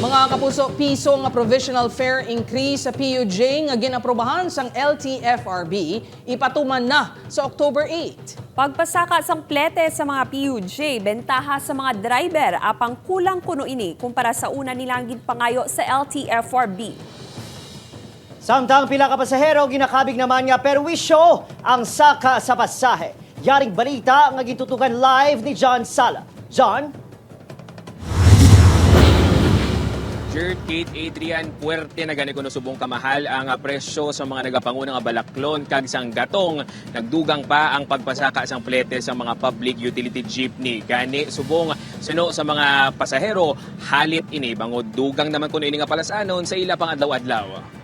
Mga kapuso, piso nga provisional fare increase sa PUJ nga ginaprobahan sang LTFRB ipatuman na sa October 8. Pagpasaka sang plete sa mga PUJ, bentaha sa mga driver apang kulang kuno ini kumpara sa una nilang ginpangayo sa LTFRB. Samtang pila ka pasahero ginakabig naman nga perwisyo ang saka sa pasahe. Yaring balita nga gitutukan live ni John Sala. John? Kate Adrian, puwerte na gani kuno subong kamahal ang presyo sa mga nagapangunang balaklon kag sang gatong. Nagdugang pa ang pagpasaka sang plete sa mga public utility jeepney. Gani subong suno sa mga pasahero, halit ini bangod dugang naman kuno ini nga palasanon sa ila pang adlaw-adlaw.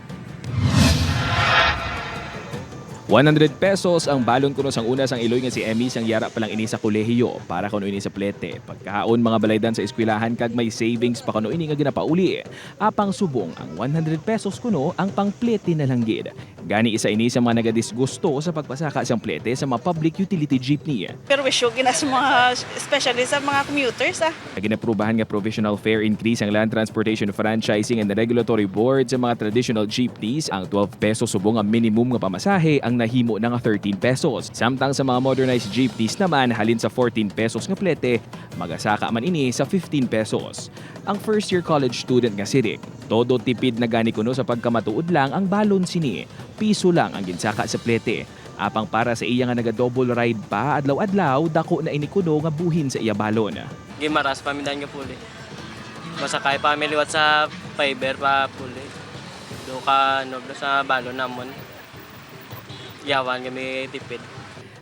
100 pesos ang balon kuno sang una sang iloy nga si Emmy sang yara pa lang ini sa kolehiyo para kuno ini sa plete. Pagkahaon mga balaydan sa eskwelahan kag may savings pa kuno ini nga ginapauli. Apang subong ang 100 pesos kuno ang pang plete na lang gid. Gani isa ini sa mga nagadisgusto sa pagpasaka sang plete sa mga public utility jeepney. Pero wisyo gina sa mga especially sa mga commuters Ginaprubahan nga provisional fare increase ang Land Transportation Franchising and the Regulatory Board sa mga traditional jeepneys. Ang 12 pesos subong ang minimum nga pamasahe ang nahimo na nga 13 pesos. Samtang sa mga modernized jeepneys naman halin sa 14 pesos nga plete, magasaka man ini sa 15 pesos. Ang first year college student nga si Rick, todo tipid na gani kuno sa pagkamatuod lang ang balon sini. Piso lang ang ginsaka sa plete. Apang para sa iya nga naga-double ride pa adlaw-adlaw, dako na ini kuno nga buhin sa iya balon. Gimaras pamindan nga puli. Masakay pa kami liwat sa fiber pa puli. Do ka noblo sa balon namon. Yawan kami tipid.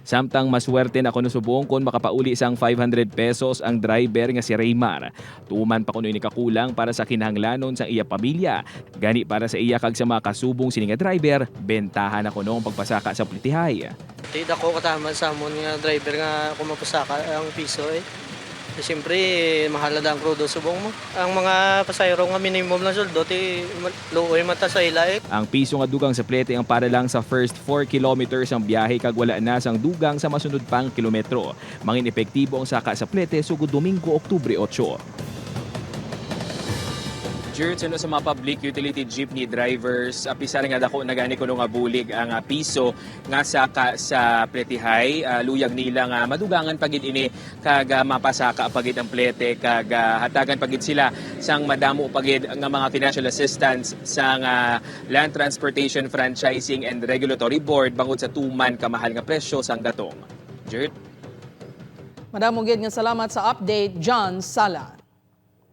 Samtang maswerte na kuno subong kung makapauli sang 500 pesos ang driver nga si Raymar. Tuman pa kuno ini kakulang para sa kinahanglanon sa iya pamilya. Gani para sa iya kag sa mga kasubong sini nga driver, bentahan na kuno ang pagpasaka sa plitihay. Tid ako katama sa amon nga driver nga kumapasaka ang piso Siyempre, mahalada ang krudo subong mo. Ang mga pasayro nga minimum lang soldo, luoy mata sa ila Ang piso nga dugang sa plete ang para lang sa first 4 kilometers ang biyahe kag wala na sang dugang sa masunod pang kilometro. Mangin epektibo ang saka sa plete sugod Domingo, Oktubre 8. Suno sa mga public utility jeepney drivers, pisar nga dako nagani kuno nga bulig ang piso nga saka sa pletihay. Luyag nila nga madugangan pagid ini kag mapasaka pagid ang plete kag hatagan pagid sila sang madamo pagid nga mga financial assistance sa Land Transportation Franchising and Regulatory Board bangod sa tuman kamahal nga presyo sang gatong. Jert? Madamong gid nga salamat sa update, John Sala.